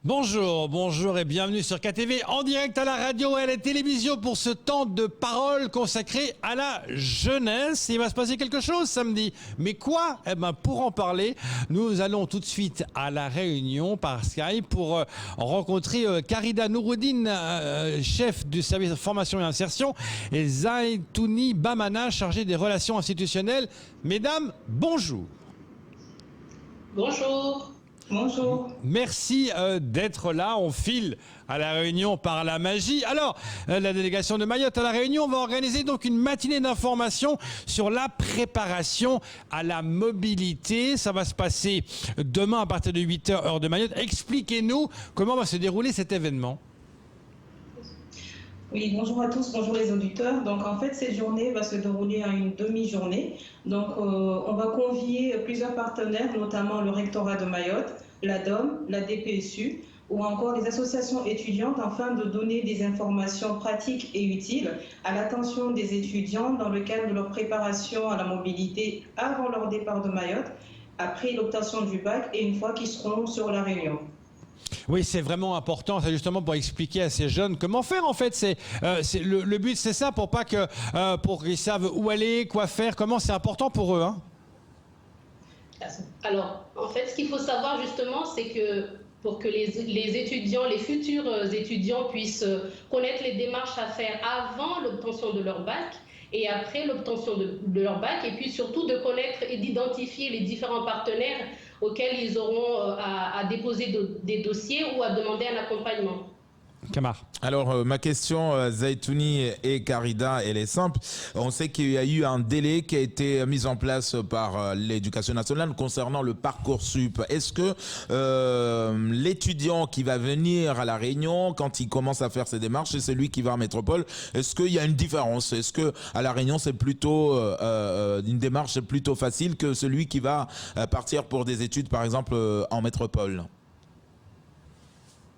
Bonjour et bienvenue sur KTV en direct à la radio et à la télévision pour ce temps de parole consacré à la jeunesse. Il va se passer quelque chose samedi. Mais quoi? Pour en parler, nous allons tout de suite à La Réunion par Skype pour rencontrer Karida Nouroudine, chef du service de formation et insertion, et Zaitouni Bamana, chargé des relations institutionnelles. Mesdames, bonjour. Bonjour. Bonjour. Merci d'être là. On file à La Réunion par la magie. Alors, la délégation de Mayotte à La Réunion va organiser donc une matinée d'information sur la préparation à la mobilité. Ça va se passer demain à partir de 8h, heure de Mayotte. Expliquez-nous comment va se dérouler cet événement. Oui, bonjour à tous, bonjour les auditeurs. Donc en fait, cette journée va se dérouler en une demi-journée. Donc on va convier plusieurs partenaires, notamment le rectorat de Mayotte, la DOM, la DPSU, ou encore les associations étudiantes, afin de donner des informations pratiques et utiles à l'attention des étudiants dans le cadre de leur préparation à la mobilité avant leur départ de Mayotte, après l'obtention du bac et une fois qu'ils seront sur La Réunion. Oui, c'est vraiment important, c'est justement pour expliquer à ces jeunes comment faire en fait. Le but, c'est ça, pour pas que pour qu'ils savent où aller, quoi faire, comment, c'est important pour eux. Hein. Alors, en fait, ce qu'il faut savoir justement, c'est que pour que les étudiants, les futurs étudiants puissent connaître les démarches à faire avant l'obtention de leur bac et après l'obtention de leur bac, et puis surtout de connaître et d'identifier les différents partenaires auxquels ils auront à déposer des dossiers ou à demander un accompagnement. Kamar. Alors, ma question, Zaitouni et Karida, elle est simple. On sait qu'il y a eu un délai qui a été mis en place par l'Éducation nationale concernant le Parcoursup. Est-ce que l'étudiant qui va venir à La Réunion, quand il commence à faire ses démarches, c'est celui qui va en métropole? Est-ce qu'il y a une différence? Est-ce qu'à La Réunion, c'est plutôt une démarche plutôt facile que celui qui va partir pour des études, par exemple, en métropole?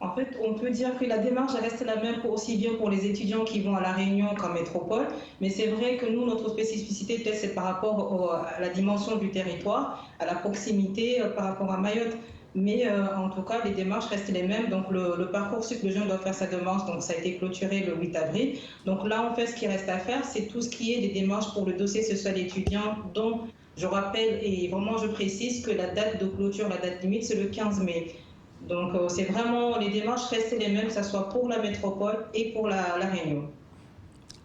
En fait, on peut dire que la démarche reste la même aussi bien pour les étudiants qui vont à La Réunion qu'en métropole, mais c'est vrai que nous, notre spécificité, peut-être, c'est par rapport à la dimension du territoire, à la proximité par rapport à Mayotte. Mais en tout cas, les démarches restent les mêmes. Donc le Parcoursup, le jeune doit faire sa demande, donc ça a été clôturé le 8 avril. Donc là, en fait, ce qui reste à faire, c'est tout ce qui est des démarches pour le dossier social étudiant, dont je rappelle et vraiment je précise que la date de clôture, la date limite, c'est le 15 mai. Donc, c'est vraiment, les démarches restent les mêmes, que ce soit pour la métropole et pour la Réunion.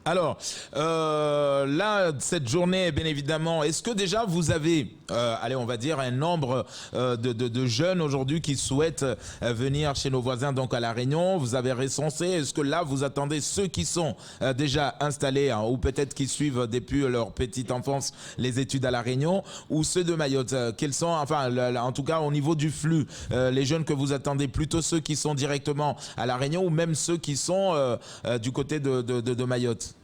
Alors, là, cette journée, bien évidemment, est-ce que déjà vous avez, allez, on va dire, un nombre de jeunes aujourd'hui qui souhaitent venir chez nos voisins, donc à La Réunion? Vous avez recensé, est-ce que là, vous attendez ceux qui sont déjà installés, hein, ou peut-être qui suivent depuis leur petite enfance les études à La Réunion, ou ceux de Mayotte? Quels sont, enfin, en tout cas, au niveau du flux, les jeunes que vous attendez, plutôt ceux qui sont directement à La Réunion, ou même ceux qui sont du côté de Mayotte?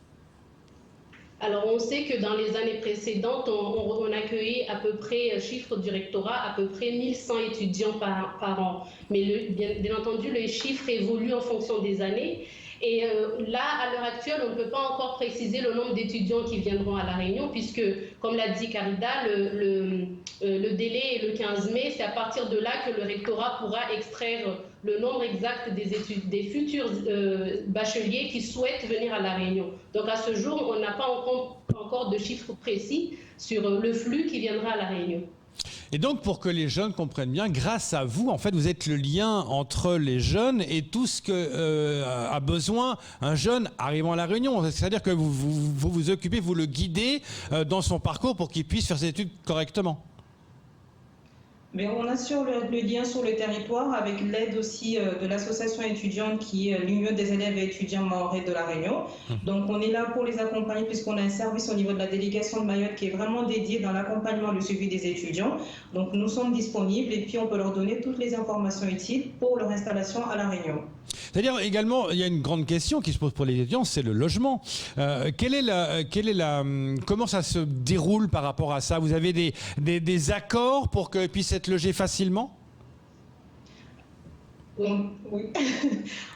Alors, on sait que dans les années précédentes, on accueillait à peu près, chiffre du rectorat, à peu près 1100 étudiants par an. Mais bien entendu, les chiffres évoluent en fonction des années. Et là, à l'heure actuelle, on ne peut pas encore préciser le nombre d'étudiants qui viendront à La Réunion, puisque, comme l'a dit Karida, le délai est le 15 mai. C'est à partir de là que le rectorat pourra extraire le nombre exact des futurs bacheliers qui souhaitent venir à La Réunion. Donc à ce jour, on n'a pas encore de chiffres précis sur le flux qui viendra à La Réunion. Et donc, pour que les jeunes comprennent bien, grâce à vous, en fait, vous êtes le lien entre les jeunes et tout ce que a besoin un jeune arrivant à La Réunion. C'est-à-dire que vous occupez, vous le guidez dans son parcours pour qu'il puisse faire ses études correctement. Mais on assure le lien sur le territoire avec l'aide aussi de l'association étudiante qui est l'Union des élèves et étudiants mahorais de La Réunion. Donc on est là pour les accompagner puisqu'on a un service au niveau de la délégation de Mayotte qui est vraiment dédié dans l'accompagnement et le suivi des étudiants. Donc nous sommes disponibles et puis on peut leur donner toutes les informations utiles pour leur installation à La Réunion. C'est-à-dire également, il y a une grande question qui se pose pour les étudiants, c'est le logement. Comment ça se déroule par rapport à ça? Vous avez des accords pour qu'ils puissent être logés facilement? Oui.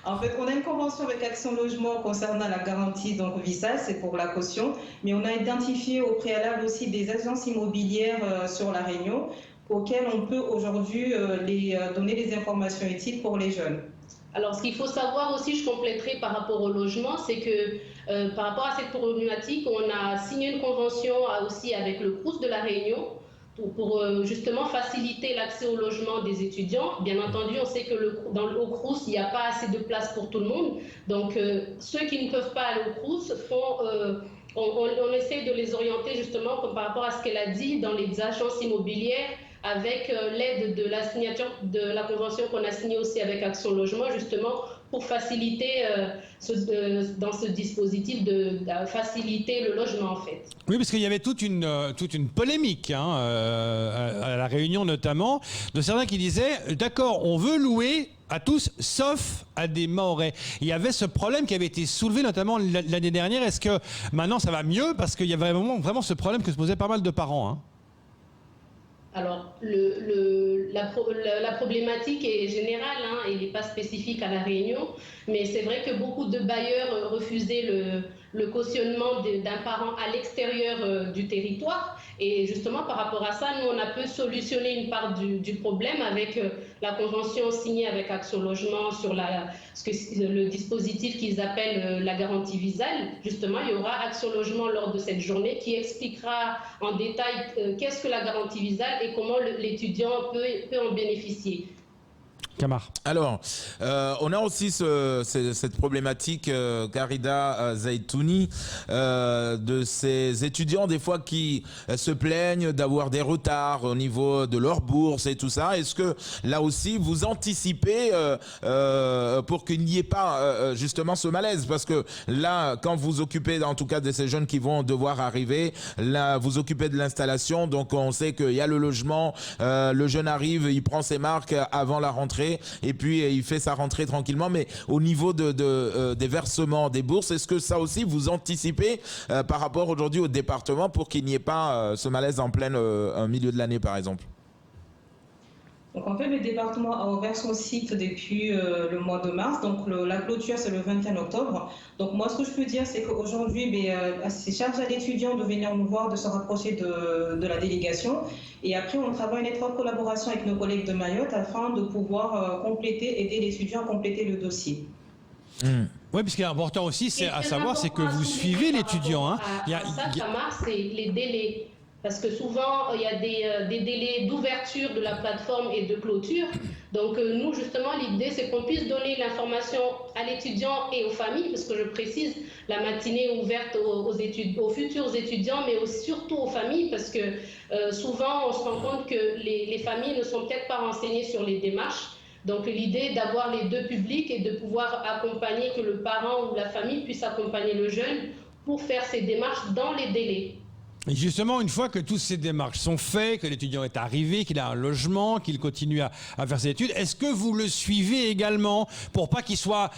En fait, on a une convention avec Action Logement concernant la garantie, donc VISA, c'est pour la caution, mais on a identifié au préalable aussi des agences immobilières sur La Réunion auxquels on peut aujourd'hui donner des informations utiles pour les jeunes. Alors, ce qu'il faut savoir aussi, je compléterai par rapport au logement, c'est que par rapport à cette problématique, on a signé une convention aussi avec le CROUS de La Réunion pour justement faciliter l'accès au logement des étudiants. Bien entendu, on sait que au CROUS, il n'y a pas assez de place pour tout le monde. Donc, ceux qui ne peuvent pas aller au CROUS on essaie de les orienter justement par rapport à ce qu'elle a dit dans les agences immobilières, avec l'aide de la signature de la convention qu'on a signée aussi avec Action Logement, justement pour faciliter dans ce dispositif de faciliter le logement en fait. Oui, parce qu'il y avait toute une polémique à La Réunion notamment, de certains qui disaient d'accord, on veut louer à tous, sauf à des Mahorais. Il y avait ce problème qui avait été soulevé notamment l'année dernière. Est-ce que maintenant ça va mieux? Parce qu'il y avait vraiment ce problème que se posaient pas mal de parents. Hein. Alors, la problématique est générale, elle n'est pas spécifique à La Réunion, mais c'est vrai que beaucoup de bailleurs refusaient le cautionnement d'un parent à l'extérieur du territoire. Et justement, par rapport à ça, nous, on a pu solutionner une part du problème avec la convention signée avec Action Logement sur le dispositif qu'ils appellent la garantie visale. Justement, il y aura Action Logement lors de cette journée qui expliquera en détail qu'est-ce que la garantie visale et comment l'étudiant peut en bénéficier. Kamar. Alors, on a aussi cette problématique, Karida Zaitouni, de ces étudiants des fois qui se plaignent d'avoir des retards au niveau de leur bourse et tout ça. Est-ce que là aussi vous anticipez pour qu'il n'y ait pas justement ce malaise? Parce que là, quand vous occupez en tout cas de ces jeunes qui vont devoir arriver, là vous occupez de l'installation, donc on sait qu'il y a le logement, le jeune arrive, il prend ses marques avant la rentrée. Et puis il fait sa rentrée tranquillement, mais au niveau des versements, des bourses, est-ce que ça aussi vous anticipez par rapport aujourd'hui au département pour qu'il n'y ait pas ce malaise en plein milieu de l'année par exemple? Donc en fait, le département a ouvert son site depuis le mois de mars. Donc la clôture, c'est le 21 octobre. Donc moi, ce que je peux dire, c'est qu'aujourd'hui, c'est charge à l'étudiant de venir nous voir, de se rapprocher de la délégation. Et après, on travaille en étroite collaboration avec nos collègues de Mayotte afin de pouvoir aider l'étudiant à compléter le dossier. Oui, parce qu'il est important aussi, c'est que vous suivez l'étudiant. Hein. Ça, c'est les délais. Parce que souvent, il y a des délais d'ouverture de la plateforme et de clôture. Donc nous, justement, l'idée, c'est qu'on puisse donner l'information à l'étudiant et aux familles, parce que je précise, la matinée est ouverte aux futurs étudiants, mais surtout aux familles, parce que souvent, on se rend compte que les familles ne sont peut-être pas renseignées sur les démarches. Donc l'idée d'avoir les deux publics et de pouvoir accompagner, que le parent ou la famille puisse accompagner le jeune pour faire ces démarches dans les délais. Et justement, une fois que toutes ces démarches sont faites, que l'étudiant est arrivé, qu'il a un logement, qu'il continue à faire ses études, est-ce que vous le suivez également pour pas qu'il soit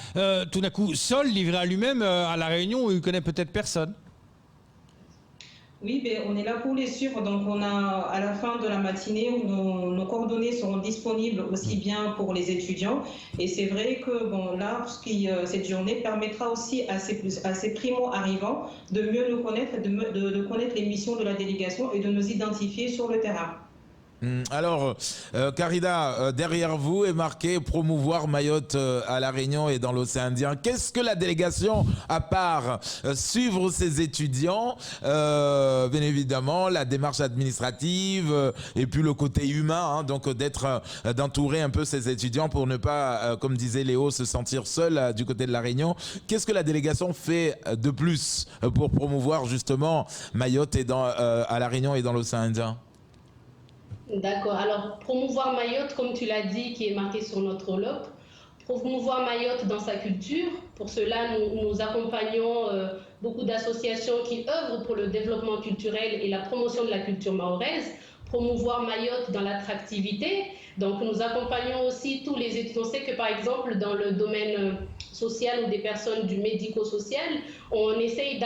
tout d'un coup seul, livré à lui-même à La Réunion où il connaît peut-être personne? Oui, on est là pour les suivre. Donc, on a à la fin de la matinée, nos coordonnées seront disponibles aussi bien pour les étudiants. Et c'est vrai que cette journée permettra aussi à ces primo-arrivants de mieux nous connaître, de connaître les missions de la délégation et de nous identifier sur le terrain. Alors, Karida, derrière vous est marqué promouvoir Mayotte à La Réunion et dans l'océan Indien. Qu'est-ce que la délégation, à part suivre ses étudiants, bien évidemment, la démarche administrative et puis le côté humain, donc d'entourer un peu ses étudiants pour ne pas, comme disait Léo, se sentir seul du côté de La Réunion. Qu'est-ce que la délégation fait de plus pour promouvoir justement Mayotte et à La Réunion et dans l'océan Indien? D'accord. Alors, promouvoir Mayotte, comme tu l'as dit, qui est marqué sur notre enveloppe, promouvoir Mayotte dans sa culture. Pour cela, nous accompagnons beaucoup d'associations qui œuvrent pour le développement culturel et la promotion de la culture mahoraise. Promouvoir Mayotte dans l'attractivité. Donc, nous accompagnons aussi tous les étudiants. On sait que, par exemple, dans le domaine social ou des personnes du médico-social, on essaye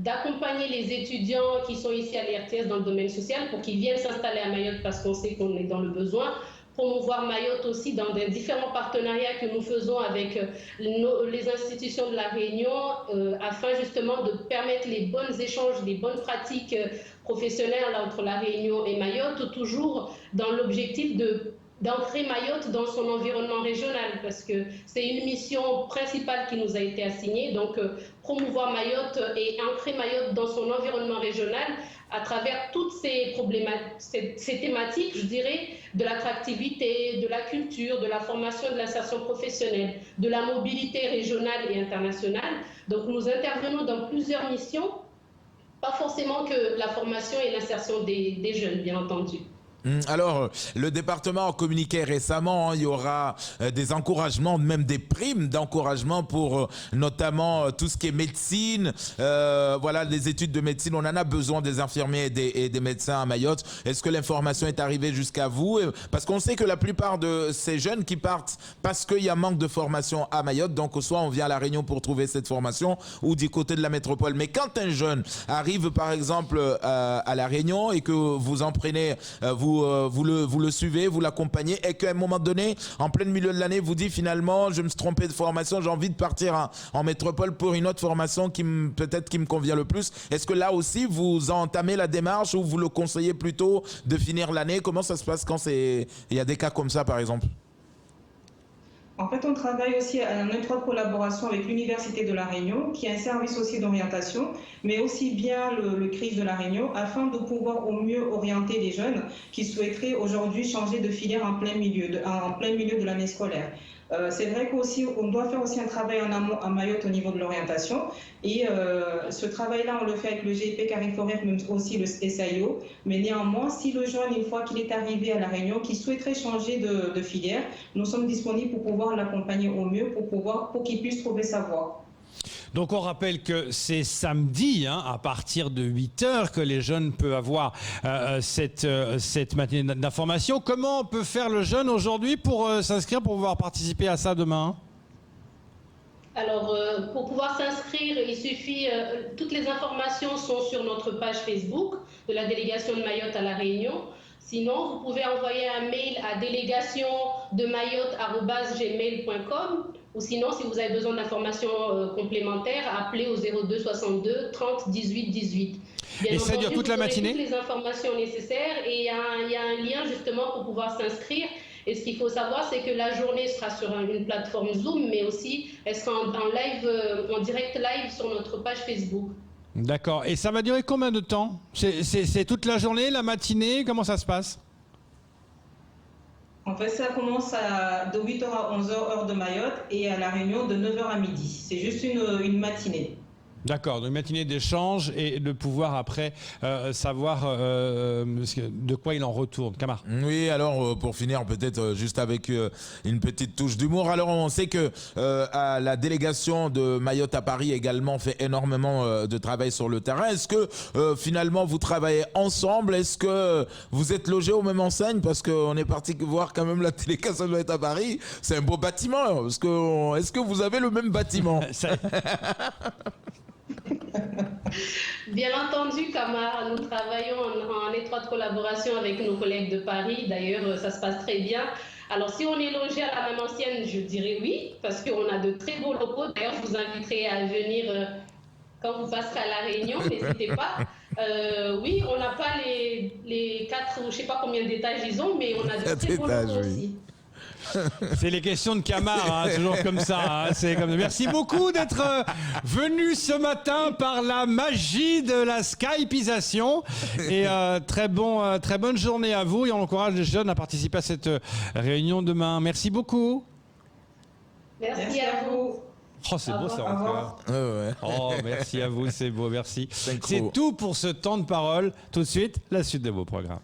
d'accompagner les étudiants qui sont ici à l'IRTS dans le domaine social pour qu'ils viennent s'installer à Mayotte parce qu'on sait qu'on est dans le besoin. promouvoir Mayotte aussi dans des différents partenariats que nous faisons avec les institutions de la Réunion afin justement de permettre les bons échanges, les bonnes pratiques professionnelles entre la Réunion et Mayotte, toujours dans l'objectif d'ancrer Mayotte dans son environnement régional, parce que c'est une mission principale qui nous a été assignée, donc promouvoir Mayotte et ancrer Mayotte dans son environnement régional à travers toutes ces thématiques, je dirais, de l'attractivité, de la culture, de la formation, de l'insertion professionnelle, de la mobilité régionale et internationale. Donc nous intervenons dans plusieurs missions, pas forcément que la formation et l'insertion des jeunes, bien entendu. Alors, le département a communiqué récemment, il y aura des encouragements, même des primes d'encouragement pour notamment tout ce qui est médecine, voilà, des études de médecine. On en a besoin des infirmiers et des médecins à Mayotte. Est-ce que l'information est arrivée jusqu'à vous? Parce qu'on sait que la plupart de ces jeunes qui partent parce qu'il y a manque de formation à Mayotte, donc soit on vient à La Réunion pour trouver cette formation ou du côté de la métropole. Mais quand un jeune arrive par exemple à La Réunion et que vous en prenez, vous le suivez, vous l'accompagnez et qu'à un moment donné, en plein milieu de l'année, vous dit finalement, je me suis trompé de formation, j'ai envie de partir en métropole pour une autre formation qui peut-être qui me convient le plus. Est-ce que là aussi, vous entamez la démarche ou vous le conseillez plutôt de finir l'année? Comment ça se passe quand il y a des cas comme ça, par exemple? En fait, on travaille aussi en étroite collaboration avec l'Université de La Réunion, qui a un service aussi d'orientation, mais aussi bien le CRIF de La Réunion, afin de pouvoir au mieux orienter les jeunes qui souhaiteraient aujourd'hui changer de filière en plein milieu de l'année scolaire. C'est vrai qu'aussi, on doit faire aussi un travail en amont à Mayotte au niveau de l'orientation. Et ce travail-là, on le fait avec le GIP Cariforef, mais aussi le SAIO. Mais néanmoins, si le jeune, une fois qu'il est arrivé à La Réunion, qui souhaiterait changer de filière, nous sommes disponibles pour pouvoir l'accompagner au mieux, pour qu'il puisse trouver sa voie. Donc on rappelle que c'est samedi, à partir de 8h, que les jeunes peuvent avoir cette matinée d'information. Comment peut faire le jeune aujourd'hui pour s'inscrire, pour pouvoir participer à ça demain? Alors, pour pouvoir s'inscrire, il suffit, toutes les informations sont sur notre page Facebook de la délégation de Mayotte à La Réunion. Sinon, vous pouvez envoyer un mail à délégation-de-mayotte@gmail.com ou sinon, si vous avez besoin d'informations complémentaires, appelez au 02 62 30 18 18. Bien et ça dure toute la matinée? Toutes les informations nécessaires et il y a un lien justement pour pouvoir s'inscrire. Et ce qu'il faut savoir, c'est que la journée sera sur une plateforme Zoom, mais aussi elle sera en direct live sur notre page Facebook. D'accord. Et ça va durer combien de temps? C'est toute la journée, la matinée? Comment ça se passe? En fait, ça commence de 8h à 11h, heure de Mayotte, et à La Réunion de 9h à midi. C'est juste une matinée. D'accord, une matinée d'échange et de pouvoir après savoir de quoi il en retourne. Camar. Oui, alors pour finir peut-être juste avec une petite touche d'humour. Alors on sait que à la délégation de Mayotte à Paris également fait énormément de travail sur le terrain. Est-ce que finalement vous travaillez ensemble? Est-ce que vous êtes logés aux mêmes enseignes? Parce qu'on est parti voir quand même la délégation de Mayotte à Paris. C'est un beau bâtiment. Est-ce que vous avez le même bâtiment? Bien entendu, Camar, nous travaillons en étroite collaboration avec nos collègues de Paris. D'ailleurs, ça se passe très bien. Alors, si on est logé à la même ancienne, je dirais oui, parce qu'on a de très beaux locaux. D'ailleurs, je vous inviterai à venir quand vous passerez à La Réunion, n'hésitez pas. Oui, on n'a pas les 4 ou je ne sais pas combien d'étages ils ont, mais on a de très beaux locaux aussi. C'est les questions de Camar, toujours comme ça. Merci beaucoup d'être venu ce matin par la magie de la Skypeisation. Et très bonne journée à vous. Et on encourage les jeunes à participer à cette réunion demain. Merci beaucoup. Merci à vous. Oh, c'est beau ça encore. Oh, merci à vous, c'est beau, merci. C'est tout pour ce temps de parole. Tout de suite, la suite de vos programmes.